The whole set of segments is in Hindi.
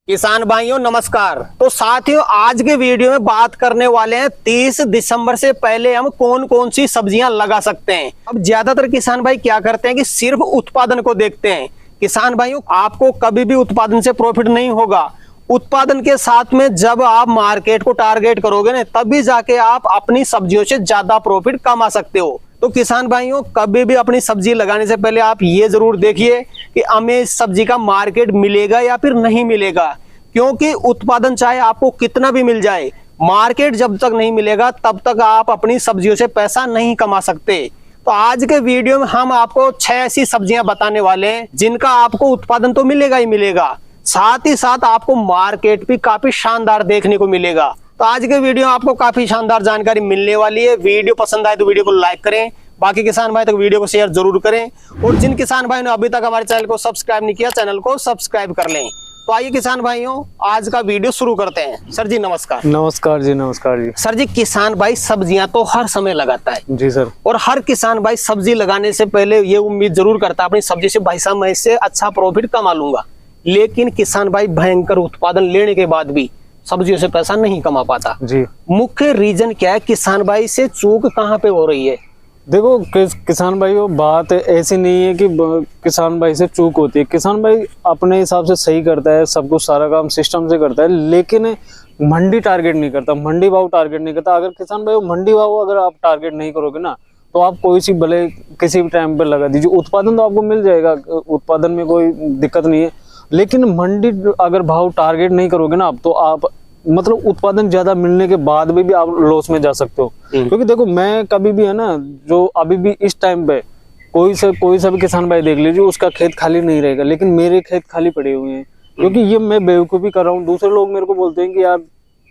किसान भाइयों नमस्कार। तो साथियों आज के वीडियो में बात करने वाले हैं 30 दिसंबर से पहले हम कौन कौन सी सब्जियां लगा सकते हैं। अब ज्यादातर किसान भाई क्या करते हैं कि सिर्फ उत्पादन को देखते हैं। किसान भाइयों आपको कभी भी उत्पादन से प्रॉफिट नहीं होगा। उत्पादन के साथ में जब आप मार्केट को टारगेट करोगे ना तभी जाके आप अपनी सब्जियों से ज्यादा प्रॉफिट कमा सकते हो। तो किसान भाइयों कभी भी अपनी सब्जी लगाने से पहले आप ये जरूर देखिए कि हमें इस सब्जी का मार्केट मिलेगा या फिर नहीं मिलेगा, क्योंकि उत्पादन चाहे आपको कितना भी मिल जाए, मार्केट जब तक नहीं मिलेगा तब तक आप अपनी सब्जियों से पैसा नहीं कमा सकते। तो आज के वीडियो में हम आपको 6 ऐसी सब्जियां बताने वाले हैं जिनका आपको उत्पादन तो मिलेगा ही मिलेगा, साथ ही साथ आपको मार्केट भी काफी शानदार देखने को मिलेगा। तो आज के वीडियो में आपको काफी शानदार जानकारी मिलने वाली है। वीडियो पसंद आए तो वीडियो को लाइक करें, बाकी किसान भाई तक वीडियो को शेयर जरूर करें, और जिन किसान भाई ने अभी तक हमारे चैनल को सब्सक्राइब नहीं किया चैनल को सब्सक्राइब कर लें। तो आइए किसान भाइयों आज का वीडियो शुरू करते हैं। सर जी नमस्कार। नमस्कार जी। नमस्कार जी। सर जी किसान भाई सब्जियां तो हर समय लगाता है जी सर, और हर किसान भाई सब्जी लगाने से पहले ये उम्मीद जरूर करता है अपनी सब्जी से भाई साहब मैं इससे अच्छा प्रॉफिट कमा लूंगा, लेकिन किसान भाई भयंकर उत्पादन लेने के बाद भी सब्जियों से पैसा नहीं कमा पाता जी। मुख्य रीजन क्या है? किसान भाई से चूक कहाँ पे हो रही है? देखो किसान भाइयों बात ऐसी नहीं है कि किसान भाई से चूक होती है। किसान भाई अपने हिसाब से सही करता है, सब कुछ सारा काम सिस्टम से करता है, लेकिन मंडी टारगेट नहीं करता, मंडी भाव टारगेट नहीं करता। अगर किसान भाई मंडी भाव अगर आप टारगेट नहीं करोगे ना तो आप कोई सी भले किसी भी टाइम पे लगा दीजिए, उत्पादन तो आपको मिल जाएगा, उत्पादन में कोई दिक्कत नहीं है, लेकिन मंडी अगर भाव टारगेट नहीं करोगे ना आप तो आप मतलब उत्पादन ज्यादा मिलने के बाद भी आप लॉस में जा सकते हो। क्योंकि देखो मैं कभी भी है ना, जो अभी भी इस टाइम पे कोई सा भी किसान भाई देख लीजिए उसका खेत खाली नहीं रहेगा, लेकिन मेरे खेत खाली पड़े हुए हैं, क्योंकि ये मैं बेवकूफी कर रहा हूँ। दूसरे लोग मेरे को बोलते हैं कि यार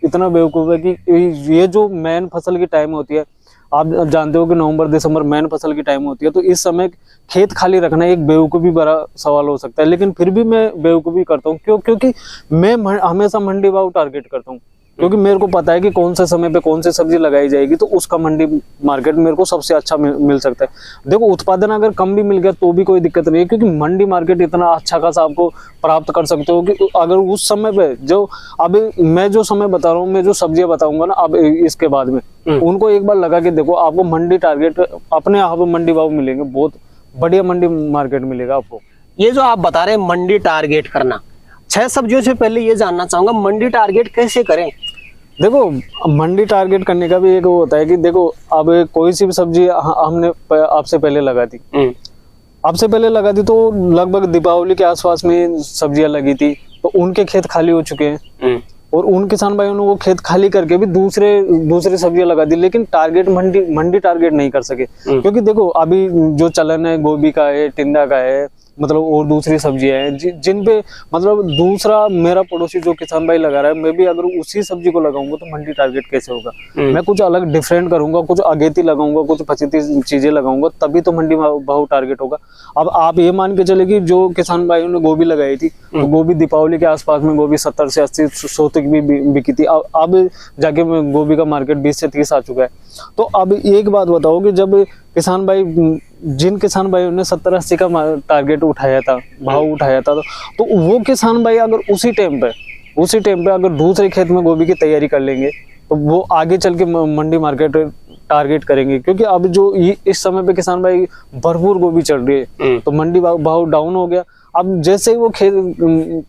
इतना बेवकूफ है कि ये जो मेन फसल की टाइम होती है, आप जानते हो कि नवंबर दिसंबर मेन फसल की टाइम होती है, तो इस समय खेत खाली रखना एक बेवकूफी बड़ा सवाल हो सकता है, लेकिन फिर भी मैं बेवकूफी करता हूँ। क्योंकि मैं हमेशा मंडी भाव टारगेट करता हूँ, क्योंकि मेरे को पता है कि कौन से समय पे कौन सी सब्जी लगाई जाएगी तो उसका मंडी मार्केट मेरे को सबसे अच्छा मिल सकता है। देखो उत्पादन अगर कम भी मिल गया तो भी कोई दिक्कत नहीं है, क्योंकि मंडी मार्केट इतना अच्छा खासा आपको प्राप्त कर सकते हो कि अगर उस समय पे जो अभी मैं जो समय बता रहा हूँ, मैं जो सब्जियां बताऊंगा ना अब इसके बाद में, उनको एक बार लगा के देखो, आपको मंडी टारगेट अपने आप मंडी भाव मिलेंगे, बहुत बढ़िया मंडी मार्केट मिलेगा आपको। ये जो आप बता रहे हैं मंडी टारगेट करना, 6 सब्जियों से पहले ये जानना चाहूंगा मंडी टारगेट कैसे करें? देखो मंडी टारगेट करने का भी एक वो होता है कि देखो अब कोई सी भी सब्जी हमने आपसे पहले लगा दी, तो लगभग दीपावली के आसपास में सब्जियां लगी थी, तो उनके खेत खाली हो चुके हैं और उन किसान भाइयों ने वो खेत खाली करके भी दूसरे सब्जियां लगा दी, लेकिन टारगेट मंडी टारगेट नहीं कर सके। क्योंकि देखो अभी जो चलन है गोभी का है, टिंडा का है, मतलब और दूसरी सब्जियां हैं जिन पे मतलब दूसरा मेरा पड़ोसी जो किसान भाई लगा रहा है, मैं भी अगर उसी सब्जी को लगाऊंगा तो मंडी टारगेट कैसे होगा? मैं कुछ अलग डिफरेंट करूंगा, कुछ अगेती लगाऊंगा, कुछ पछती चीजें लगाऊंगा, तभी तो मंडी भाव टारगेट होगा। अब आप ये मान के चले कि जो किसान भाइयों ने गोभी लगाई थी, तो गोभी दीपावली के आसपास में गोभी 70 से 80 100 तक भी बिकी थी, अब जाके गोभी का मार्केट 20 से 30 आ चुका है। तो अब एक बात बताओ कि जब किसान भाई जिन किसान भाइयों ने 70-80 का टारगेट उठाया था, भाव उठाया था, तो वो किसान भाई अगर उसी टाइम पे अगर दूसरे खेत में गोभी की तैयारी कर लेंगे तो वो आगे चल के मंडी मार्केट टारगेट करेंगे। क्योंकि अब जो इस समय पे किसान भाई भरपूर गोभी चल रही है, तो मंडी भाव डाउन हो गया। अब जैसे ही वो खेत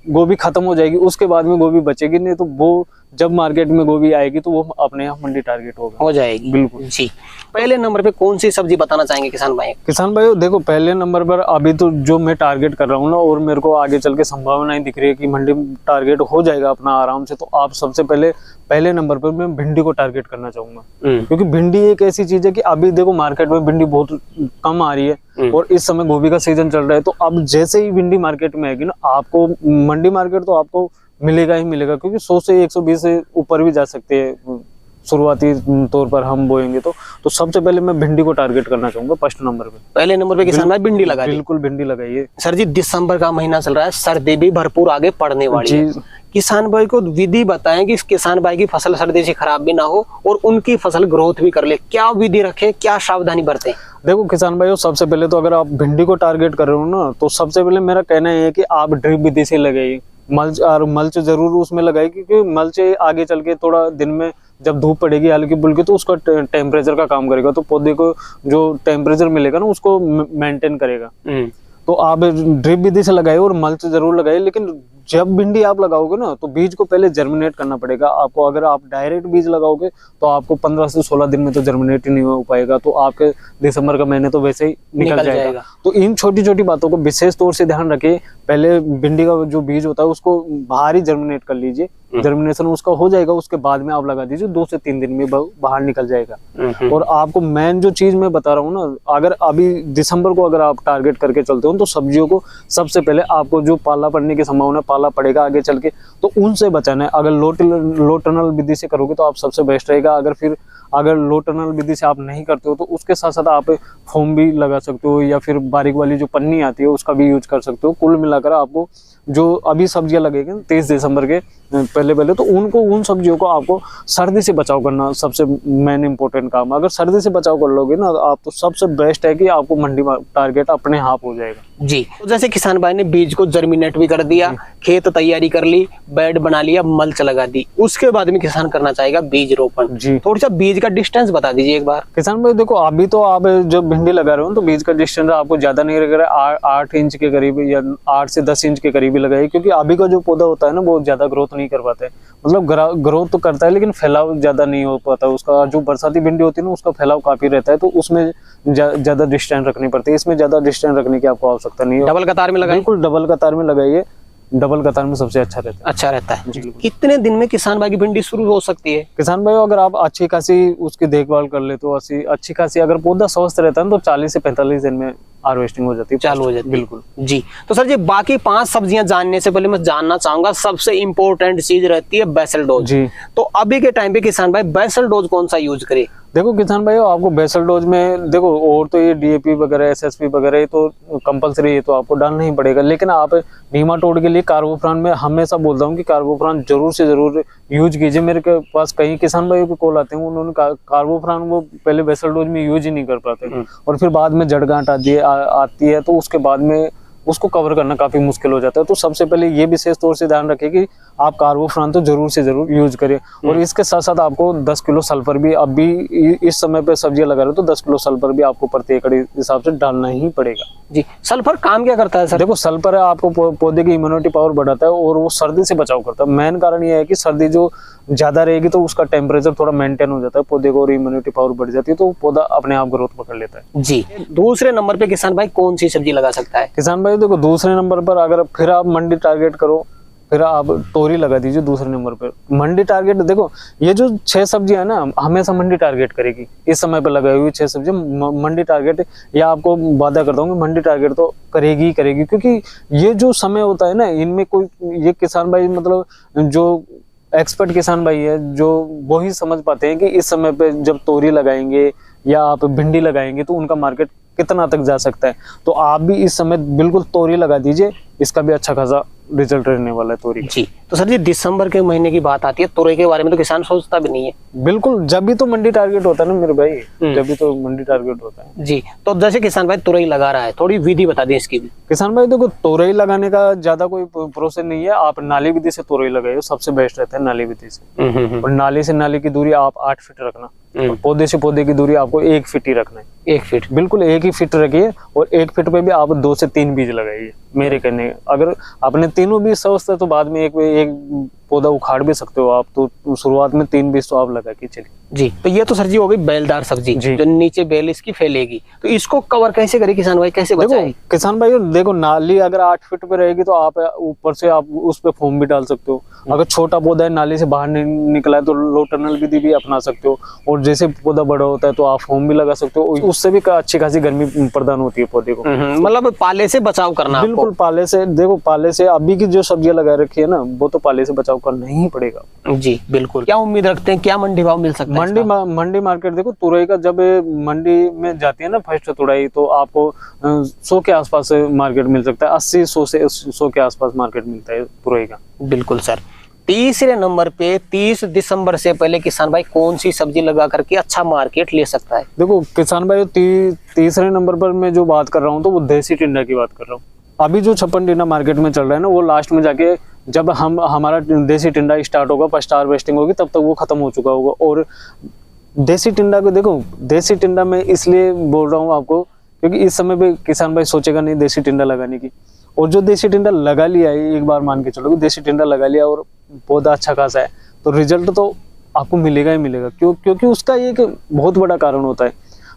गोभी खत्म हो जाएगी उसके बाद में गोभी बचेगी नहीं, तो वो जब मार्केट में गोभी आएगी तो वो अपने यहाँ मंडी टारगेट हो जाएगी। बिल्कुल जी। पहले नंबर पे कौन सी सब्जी बताना चाहेंगे किसान भाई? देखो पहले नंबर पर अभी तो जो मैं टारगेट कर रहा हूँ ना, और मेरे को आगे चल के संभावनाएं दिख रही है कि मंडी टारगेट हो जाएगा अपना आराम से, तो आप सबसे पहले नंबर पर मैं भिंडी को टारगेट करना चाहूंगा। क्योंकि भिंडी एक ऐसी चीज है कि अभी देखो मार्केट में भिंडी बहुत कम आ रही है और इस समय गोभी का सीजन चल रहा है, तो अब जैसे ही भिंडी मार्केट में आएगी ना, आपको मंडी मार्केट तो आपको मिलेगा ही मिलेगा, क्योंकि 100 से 120 से ऊपर भी जा सकते हैं शुरुआती तौर पर हम बोएंगे तो सबसे पहले मैं भिंडी को टारगेट करना चाहूंगा फर्स्ट नंबर पे। पहले नंबर पे किसान भाई भिंडी लगा, बिल्कुल भिंडी लगाइए। सर जी दिसंबर का महीना चल रहा है, सर्दी भी भरपूर आगे पड़ने वाली है, किसान भाई को विधि बताएं कि किसान भाई की फसल सर्दी से खराब भी ना हो और उनकी फसल ग्रोथ भी कर ले, क्या विधि रखें, क्या सावधानी बरतें? देखो किसान भाइयों सबसे पहले तो अगर आप भिंडी को टारगेट कर रहे हो ना, तो सबसे पहले मेरा कहना है कि आप ड्रिप विधि से लगाइए। मल्च, और मल्च जरूर उसमें लगाए, क्योंकि मल्च आगे चल के थोड़ा दिन में जब धूप पड़ेगी हल्की फुल्की तो उसका टेम्परेचर का काम करेगा, तो पौधे को जो टेम्परेचर मिलेगा ना उसको मेंटेन करेगा। तो आप ड्रिप विधि से लगाए और मल्च जरूर लगाए, लेकिन जब भिंडी आप लगाओगे ना तो बीज को पहले जर्मिनेट करना पड़ेगा आपको। अगर आप डायरेक्ट बीज लगाओगे तो आपको 15 से 16 दिन में तो जर्मिनेट ही नहीं हो पाएगा, तो आपके दिसंबर का महीने तो वैसे ही निकल जाएगा। तो इन छोटी छोटी बातों को विशेष तौर से ध्यान रखिए। पहले भिंडी का जो बीज होता है उसको बाहर ही जर्मिनेट कर लीजिए, जर्मिनेशन उसका हो जाएगा, उसके बाद में आप लगा दीजिए, 2 से 3 दिन में बाहर निकल जाएगा। और आपको मेन जो चीज मैं बता रहा हूँ ना, अगर अभी दिसंबर को अगर आप टारगेट करके चलते हो तो सब्जियों को सबसे पहले आपको जो पाला पड़ने की संभावना, पाला पड़ेगा आगे चल के, तो उनसे बचाना है। अगर लो टनल विधि से करोगे तो आप सबसे बेस्ट रहेगा। अगर लो टनल विधि से आप नहीं करते हो तो उसके साथ साथ आप फोम भी लगा सकते हो, या फिर बारीक वाली जो पन्नी आती है उसका भी यूज कर सकते हो। कुल मिलाकर आपको जो अभी सब्जियां लगेगी 30 दिसंबर के पहले तो उन सब्जियों को आपको सर्दी से बचाव करना सबसे मेन इंपॉर्टेंट काम। अगर सर्दी से बचाव कर लोगे ना आप तो सबसे बेस्ट है कि आपको मंडी टारगेट अपने आप हो जाएगा। जी, तो जैसे किसान भाई ने बीज को जर्मिनेट भी कर दिया, खेत तैयारी कर ली, बेड बना लिया, मल्च लगा दी, उसके बाद में किसान करना चाहेगा बीज रोपण। जी, थोड़ा सा बीज का डिस्टेंस बता दीजिए एक बार। किसान भाई देखो, अभी तो आप जब भिंडी लगा रहे हो तो बीज का डिस्टेंस आपको ज्यादा नहीं लग रहा है, 8 इंच के करीब या 8 से 10 इंच के करीब ही लगाइए, क्योंकि अभी का जो पौधा होता है ना वो ज्यादा ग्रोथ नहीं कर पाता है। मतलब ग्रोथ तो करता है लेकिन फैलाव ज्यादा नहीं हो पाता उसका। जो बरसाती भिंडी होती है ना उसका फैलाव काफी रहता है, तो उसमें ज्यादा डिस्टेंस रखनी पड़ती है। इसमें ज्यादा डिस्टेंस रखने की आपको आवश्यकता नहीं है। डबल कतार में लगाइए। बिल्कुल डबल कतार में लगाइए, डबल कतार में सबसे अच्छा रहता है। कितने दिन में किसान भाई की भिंडी शुरू हो सकती है? किसान भाई अगर आप अच्छी खासी उसकी देखभाल कर ले तो अच्छी खासी अगर पौधा स्वस्थ रहता है तो 40 से 45 दिन में हार्वेस्टिंग हो जाती है, चालू हो जाती है। बिल्कुल जी, तो सर जी बाकी 5 सब्जियां जानने से पहले मैं जानना चाहूंगा, सबसे इंपॉर्टेंट चीज रहती है बेसल डोज। जी, तो अभी के टाइम पे किसान भाई बेसल डोज कौन सा यूज करे? देखो किसान भाई आपको बेसल डोज में देखो, और तो ये डीएपी वगैरह एसएसपी वगैरह तो कंपलसरी है तो आपको डालना ही पड़ेगा, लेकिन आप नीमाटोड के लिए कार्बोफ्रान में हमेशा बोलता हूँ कि कार्बोफ्रान जरूर से जरूर यूज कीजिए। मेरे के पास कई किसान भाइयों के कॉल आते हैं, उन्होंने कार्बोफ्रान वो पहले बेसल डोज में यूज ही नहीं कर पाते और फिर बाद में जड़ गांठ आती है तो उसके बाद में उसको कवर करना काफी मुश्किल हो जाता है। तो सबसे पहले ये विशेष तौर से ध्यान रखें कि आप कार्बोफ्रान तो जरूर से जरूर यूज करें, और इसके साथ साथ आपको 10 किलो सल्फर भी, अभी इस समय पे सब्जियां लगा रहे हो तो 10 किलो सल्फर भी आपको प्रति एकड़ हिसाब से डालना ही पड़ेगा। जी, सल्फर काम क्या करता है सर? देखो सल्फर आपको पौधे की इम्यूनिटी पावर बढ़ाता है और वो सर्दी से बचाव करता है। मेन कारण ये है कि सर्दी जो ज्यादा रहेगी तो उसका टेम्परेचर थोड़ा मेंटेन हो जाता है पौधे को और इम्यूनिटी पावर बढ़ जाती है, तो पौधा अपने आप ग्रोथ पकड़ लेता है। जी, दूसरे नंबर पे किसान भाई कौन सी सब्जी लगा सकता है? किसान भाई देखो दूसरे नंबर पर अगर फिर आप मंडी टारगेट करो, फिर आप तोरी लगा दीजिए दूसरे नंबर पर। मंडी टारगेट देखो, ये जो 6 सब्जियां है ना हमेशा मंडी टारगेट करेगी। इस समय पर लगाई हुई 6 सब्जियां मंडी टारगेट, या आपको वादा करता हूँ कि मंडी टारगेट तो करेगी, क्योंकि ये जो समय होता है ना इनमें कोई ये किसान भाई मतलब जो एक्सपर्ट किसान भाई है जो वो ही समझ पाते हैं कि इस समय पे जब तोरी लगाएंगे या आप भिंडी लगाएंगे तो उनका मार्केट कितना तक जा सकता है। तो आप भी इस समय बिल्कुल तोरी लगा दीजिए, इसका भी अच्छा खासा रिजल्ट रहने वाला है तोरी। जी, तो सर जी दिसंबर के महीने की बात आती है, तोरी के बारे में तो किसान सोचता भी नहीं है। बिल्कुल, जब भी तो मंडी टारगेट होता है ना मेरे भाई, जब भी तो मंडी टारगेट होता है। जी, तो जैसे किसान भाई तोरई लगा रहा है, थोड़ी विधि बता दें इसकी भी। किसान भाई देखो तोरई लगाने का ज्यादा कोई प्रोसेस नहीं है, आप नाली विधि से तोरई लगाइए, सबसे बेस्ट रहता है नाली विधि से। और नाली से नाली की दूरी आप 8 फीट रखना, और पौधे से पौधे की दूरी आपको 1 फीट ही रखना है। 1 फीट, बिल्कुल 1 ही फीट रखिए, और 1 फीट पे भी आप 2 से 3 बीज लगाइए। मेरे कहने अगर आपने तीनों बीज स्वस्थ है तो बाद में एक पौधा उखाड़ भी सकते हो आप, तो शुरुआत में 3 बीज तो आप लगा के चलिए। जी, तो ये तो सर जी हो गई बेलदार सब्जी जो नीचे बेल इसकी फैलेगी, तो इसको कवर कैसे करे किसान भाई, कैसे बचाए? देखो किसान भाई देखो, नाली अगर 8 फीट पे रहेगी तो आप ऊपर से आप उस पे फोम भी डाल सकते हो। अगर छोटा पौधा है नाली से बाहर निकला है तो लो टनल विधि भी अपना सकते हो, और जैसे पौधा बड़ा होता है तो आप फोम भी लगा सकते हो, उससे भी अच्छी खासी गर्मी प्रदान होती है पौधे को। मतलब पाले से बचाव करना। बिल्कुल पाले से, देखो पाले से अभी की जो सब्जियां लगा रखी है ना वो तो पाले से बचाव करना ही पड़ेगा। जी बिल्कुल। क्या उम्मीद रखते हैं, क्या मंडी भाव मिल सकता है? मंडी मार्केट देखो, तुरई का जब मंडी में जाती है ना फर्स्ट तुरई, तो आपको 100 के आसपास मार्केट मिल सकता है, 80-100 से 100 के आसपास मार्केट मिलता है तुरई का। बिल्कुल सर। तीसरे नंबर पे 30 दिसंबर से पहले किसान भाई कौन सी सब्जी लगा करके अच्छा मार्केट ले सकता है? देखो किसान भाई तीसरे नंबर पर मैं जो बात कर रहा हूँ तो वो देसी टिंडा की बात कर रहा हूँ। अभी जो 56 टिंडा मार्केट में चल रहा है ना, वो लास्ट में जाके जब हमारा देसी टिंडा स्टार्ट होगा, फर्स्ट हार्वेस्टिंग होगी, तब तक वो खत्म हो चुका होगा। और देसी टिंडा को देखो, देसी टिंडा मैं इसलिए बोल रहा हूँ आपको क्योंकि इस समय पे किसान भाई सोचेगा नहीं देसी टिंडा लगाने की, और जो देसी टिंडा लगा लिया है, एक बार मान के चलो कि देसी टिंडा लगा लिया और पौधा अच्छा खासा है, तो रिजल्ट तो आपको मिलेगा ही मिलेगा। क्योंकि उसका एक बहुत बड़ा कारण होता है।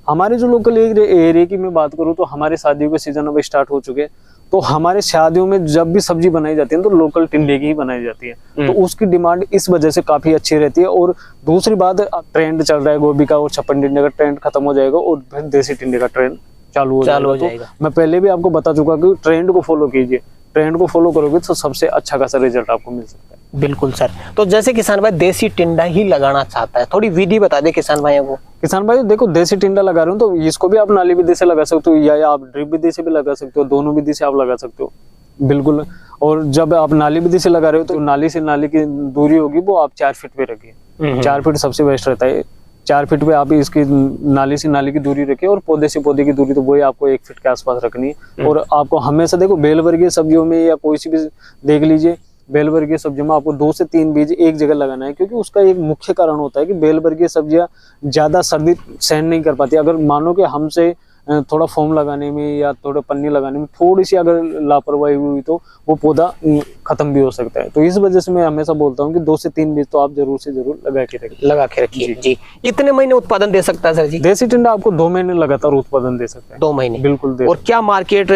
हमारे जो लोकल एरिया की मैं बात करूँ तो हमारे शादियों के सीजन अब स्टार्ट हो चुके हैं, तो हमारे शादियों में जब भी सब्जी बनाई जाती है तो लोकल टिंडे की ही बनाई जाती है, तो उसकी डिमांड इस वजह से काफी अच्छी रहती है। और दूसरी बात, ट्रेंड चल रहा है गोभी का, और 56 टिंडे का ट्रेंड खत्म हो जाएगा और फिर देसी टिंडे का ट्रेंड चालू हो जाएगा। तो मैं पहले भी आपको बता चुका कि ट्रेंड को फॉलो कीजिए, ट्रेंड को फॉलो करोगे तो सबसे अच्छा खासा रिजल्ट आपको मिल सकता है। बिल्कुल सर। तो जैसे किसान भाई देसी टिंडा ही लगाना चाहता है, थोड़ी विधि बता दे किसान भाइयों को। किसान भाई देखो, देसी टिंडा लगा रहे हो तो इसको भी आप नाली विधि से लगा सकते हो, या आप ड्रिप विधि से भी लगा सकते हो, दोनों विधि से आप लगा सकते हो। बिल्कुल। और जब आप नाली विधि से लगा रहे हो तो नाली से नाली की दूरी होगी वो आप 4 फीट पे रखिए। 4 फीट सबसे बेस्ट रहता है। 4 फीट पे आप इसकी नाली से नाली की दूरी रखिए, और पौधे से पौधे की दूरी तो वही आपको 1 फीट के आसपास रखनी है। और आपको हमेशा देखो, बेल वर्गीय सब्जियों में या कोई सी भी देख लीजिए, बेल वर्गीय सब्जियों में आपको 2 से 3 बीज एक जगह लगाना है, क्योंकि उसका एक मुख्य कारण होता है कि बेल वर्गीय सब्जियां ज्यादा सर्दी सहन नहीं कर पाती। अगर मानो कि हमसे थोड़ा फोम लगाने में या थोड़ा पन्नी लगाने में थोड़ी सी अगर लापरवाही हुई तो वो पौधा खत्म भी हो सकता है। तो इस वजह से मैं हमेशा बोलता हूँ कि 2 से 3 बीज तो आप जरूर से जरूर लगा के रखिए। जी। इतने महीने उत्पादन दे सकता है सर जी? देसी टिंडा आपको 2 महीने लगातार उत्पादन दे सकता है। 2 महीने बिल्कुल दे। और क्या मार्केट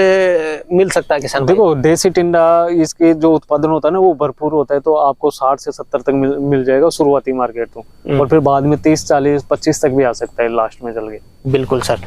मिल सकता है किसान? देखो, देसी टिंडा इसके जो उत्पादन होता है ना वो भरपूर होता है, तो आपको 60 से 70 तक मिल जाएगा शुरुआती मार्केट तो, और फिर बाद में 30, 40, 25 तक भी आ सकता है लास्ट में चल के। बिल्कुल सर।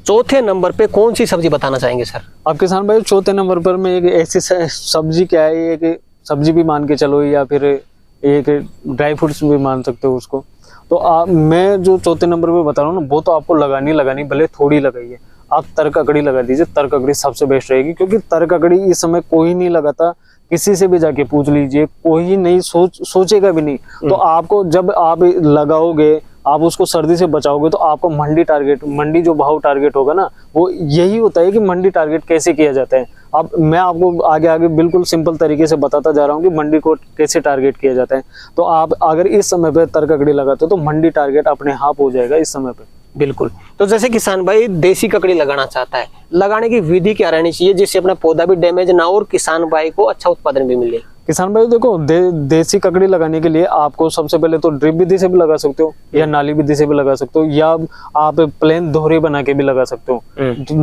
चौथे नंबर पे कौन सी सब्जी बताना चाहेंगे सर? अब किसान भाई चौथे नंबर पर मैं एक ऐसी सब्जी, क्या है, एक सब्जी भी मान के चलो या फिर एक ड्राई फ्रूट्स भी मान सकते हो उसको। तो मैं जो चौथे नंबर पे बता रहा हूँ ना, वो तो आपको लगानी भले थोड़ी लगाइए, आप तरककड़ी लगा दीजिए। तरककड़ी सबसे बेस्ट रहेगी, क्योंकि तरककड़ी इस समय कोई नहीं लगाता। किसी से भी जाके पूछ लीजिए, कोई नहीं सोचेगा भी नहीं। तो आपको जब आप लगाओगे, आप उसको सर्दी से बचाओगे, तो आपको मंडी जो भाव टारगेट होगा ना, वो यही होता है कि मंडी टारगेट कैसे किया जाता है। अब मैं आपको आगे बिल्कुल सिंपल तरीके से बताता जा रहा हूँ कि मंडी को कैसे टारगेट किया जाता है। तो आप अगर इस समय पे तरककड़ी लगाते हो तो मंडी टारगेट अपने आप हो जाएगा इस समय पे। बिल्कुल। तो जैसे किसान भाई देसी ककड़ी लगाना चाहता है, लगाने की विधि क्या रहनी चाहिए जिससे अपना पौधा भी डैमेज ना हो और किसान भाई को अच्छा उत्पादन भी मिले? किसान भाई देखो, देसी ककड़ी लगाने के लिए आपको सबसे पहले तो ड्रिप विधि से भी लगा सकते हो, या नाली विधि से भी लगा सकते हो, या आप प्लेन दोहरी बना के भी लगा सकते हो।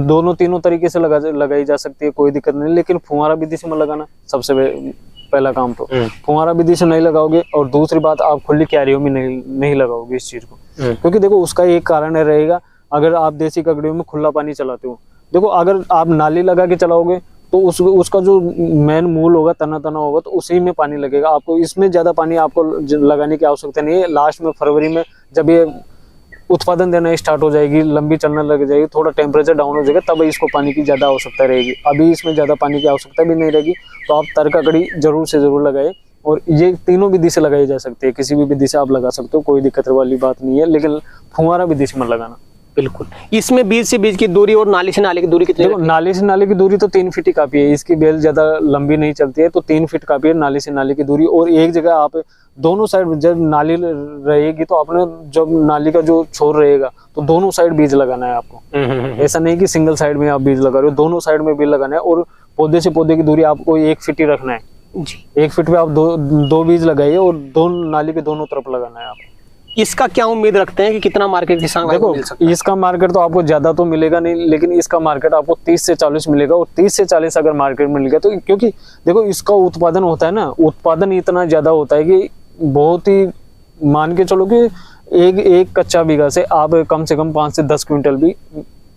दोनों तीनों तरीके से लगाई जा सकती है, कोई दिक्कत नहीं। लेकिन फुहारा विधि से मत लगाना, सबसे पहला काम तो। फुहारा विधि से नहीं लगाओगे, और दूसरी बात, आप खुली क्यारियों में नहीं लगाओगे इस चीज को, क्योंकि देखो उसका एक कारण रहेगा। अगर आप देसी ककड़ियों में खुला पानी चलाते हो, देखो अगर आप नाली लगा के चलाओगे तो उसका जो मेन मूल होगा, तना होगा, तो उसी में पानी लगेगा। आपको इसमें ज्यादा पानी आपको लगाने की आवश्यकता नहीं है। लास्ट में फरवरी में जब ये उत्पादन देना स्टार्ट हो जाएगी, लंबी चलना लग जाएगी, थोड़ा टेम्परेचर डाउन हो जाएगा, तब इसको पानी की ज्यादा आवश्यकता रहेगी। अभी इसमें ज्यादा पानी की आवश्यकता भी नहीं रहेगी। तो आप तरककड़ी जरूर से जरूर लगाए, और ये तीनों विधि से लगाई जा सकती है। किसी भी विधि से आप लगा सकते हो, कोई दिक्कत वाली बात नहीं है, लेकिन फुहारा विधि से मत लगाना। बिल्कुल। इसमें बीज से बीज की दूरी और नाली से नाली की दूरी कितनी? देखो, नाली से नाली की दूरी तो 3 फीट ही काफी है। इसकी बेल ज्यादा लंबी नहीं चलती है, तो 3 फीट काफी है नाली से नाली की दूरी। और एक जगह आप दोनों साइड, जब नाली रहेगी तो आपने जब नाली का जो छोर रहेगा तो दोनों साइड बीज लगाना है आपको। ऐसा नहीं कि सिंगल साइड में आप बीज लगा रहे हो, दोनों साइड में बीज लगाना है। और पौधे से पौधे की दूरी आपको 1 फीट ही रखना है जी। 1 फीट पे आप दो बीज लगाइए, और नाली के दोनों तरफ लगाना है आपको। इसका क्या उम्मीद रखते हैं कि कितना मार्केट किसान भाई को मिल सकता है? इसका मार्केट तो आपको ज्यादा तो मिलेगा नहीं, लेकिन इसका मार्केट आपको 30 से 40 मिलेगा। और 30 से 40 अगर मार्केट में मिल गया तो, क्योंकि देखो इसका उत्पादन होता है ना, उत्पादन इतना ज्यादा होता है कि बहुत ही, मान के चलो कि एक कच्चा बीघा से आप कम से कम 5 से 10 क्विंटल भी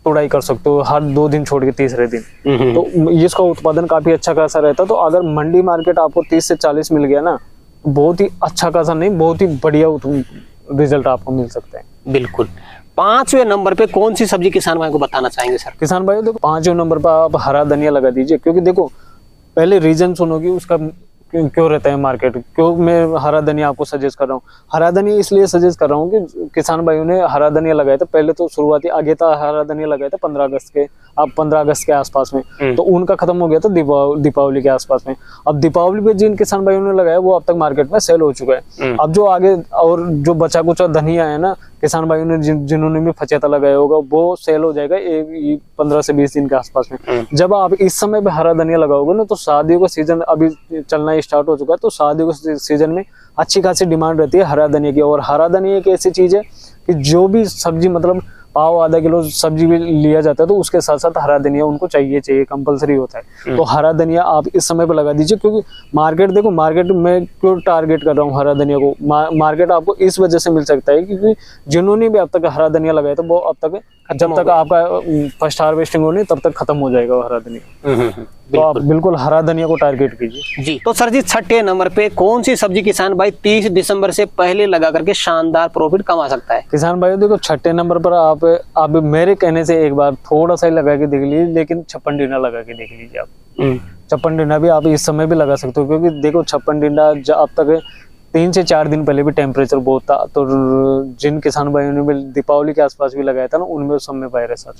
तोड़ाई कर सकते हो, हर 2 दिन छोड़ के तीसरे दिन। तो इसका उत्पादन काफी अच्छा खासा रहता है। तो अगर मंडी मार्केट आपको 30 से 40 मिल गया ना, बहुत ही अच्छा खासा नहीं, बहुत ही बढ़िया रिजल्ट आपको मिल सकता है। बिल्कुल। 5वें नंबर पे कौन सी सब्जी किसान भाई को बताना चाहेंगे सर? किसान भाई देखो, 5वें नंबर पर आप हरा धनिया लगा दीजिए, क्योंकि देखो पहले रीजन सुनोगे उसका क्यों रहता है मार्केट, क्यों मैं हरा धनिया आपको सजेस्ट कर रहा हूँ। हरा धनिया इसलिए सजेस्ट कर रहा हूँ कि किसान भाइयों ने हरा धनिया लगाया था, पहले तो शुरुआती आगे था हरा धनिया लगाया था 15 अगस्त के, अब 15 अगस्त के आसपास में, तो उनका खत्म हो गया था दीपावली के आसपास में। अब दीपावली पे जिन किसान भाइयों ने लगाया वो अब तक मार्केट में सेल हो चुका है। अब जो आगे और जो बचा कुचा धनिया है ना, किसान भाइयों ने जिन्होंने भी फचेता लगाया होगा वो सेल हो जाएगा 15 से 20 दिन के आसपास में। जब आप इस समय पे हरा धनिया लगाओगे ना, तो शादियों का सीजन अभी चलना स्टार्ट हो चुका है, तो शादियों के सीजन में अच्छी खासी डिमांड रहती है हरा धनिया की। और हरा धनिया एक ऐसी चीज है कि जो भी सब्जी मतलब पाव आधा किलो सब्जी भी लिया जाता है तो उसके साथ साथ हरा धनिया उनको चाहिए कंपलसरी होता है। तो हरा धनिया आप इस समय पे लगा दीजिए, क्योंकि मार्केट देखो, मार्केट में क्यों टारगेट कर रहा हूँ हरा धनिया को, मार्केट आपको इस वजह से मिल सकता है क्योंकि जिन्होंने भी अब तक हरा धनिया लगाया था वो अब तक जब तक आपका फर्स्ट हार्वेस्टिंग होनी तब तक खत्म हो जाएगा हरा धनिया। तो आप बिल्कुल हरा धनिया को टारगेट कीजिए जी। तो सर जी, छठे नंबर पे कौन सी सब्जी किसान भाई 30 दिसंबर से पहले लगा करके शानदार प्रॉफिट कमा सकता है? किसान भाई देखो, छठे नंबर पर आप मेरे कहने से एक बार थोड़ा सा ही लगा के देख लीजिए, लेकिन छप्पन डिंडा लगा के देख लीजिए आप। छप्पन डिंडा भी आप इस समय भी लगा सकते हो, क्योंकि देखो छप्पन डिंडा अब तक 3 से 4 दिन पहले भी टेम्परेचर बहुत था, तो जिन किसान भाइयों ने भी दीपावली के आसपास भी लगाया था ना, उनमें उस समय वायरस आ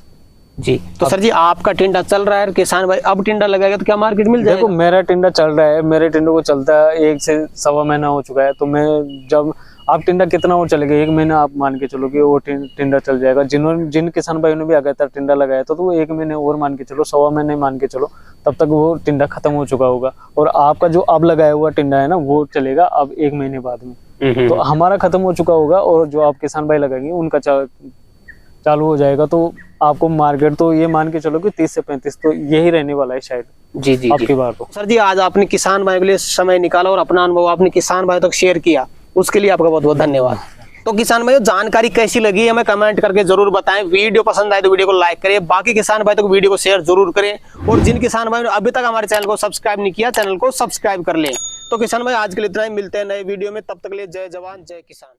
जी। तो सर जी, आपका टिंडा चल रहा है, किसान भाई अब टिंडा लगाएगा तो क्या मार्केट मिल जाएगा? देखो मेरा टिंडा चल रहा है, मेरे टिंडे को चलता है 1 से सवा महीना हो चुका है। तो मैं जब आप टिंडा कितना और चलेगा, 1 महीना आप मान के चलो कि वो टिंडा चल जाएगा। जिन किसान भाइयों ने भी आगे तक टिंडा लगाया था तो वो 1 महीने और मान के चलो, सवा महीने मान के चलो, तब तक वो टिंडा खत्म हो चुका होगा। और आपका जो अब लगाया हुआ टिंडा है ना, वो चलेगा अब 1 महीने बाद में। तो हमारा खत्म हो चुका होगा और जो आप किसान भाई लगाएंगे उनका चालू हो जाएगा। तो आपको मार्केट तो ये मान के चलो कि 30 से 35 तो यही रहने वाला है शायद। जी जी आपकी बात हो। सर जी, आज आपने किसान भाई के लिए समय निकाला और अपना अनुभव आपने किसान भाई तक शेयर किया, उसके लिए आपका बहुत बहुत धन्यवाद। तो किसान भाइयों, जानकारी कैसी लगी हमें कमेंट करके जरूर बताएं। वीडियो पसंद आए तो वीडियो को लाइक करें, बाकी किसान भाई तक वीडियो को शेयर जरूर करें, और जिन किसान भाई ने अभी तक हमारे चैनल को सब्सक्राइब नहीं किया, चैनल को सब्सक्राइब कर लें। तो किसान भाई, आज के लिए इतना ही, मिलते हैं नए वीडियो में, तब तक के लिए जय जवान जय किसान।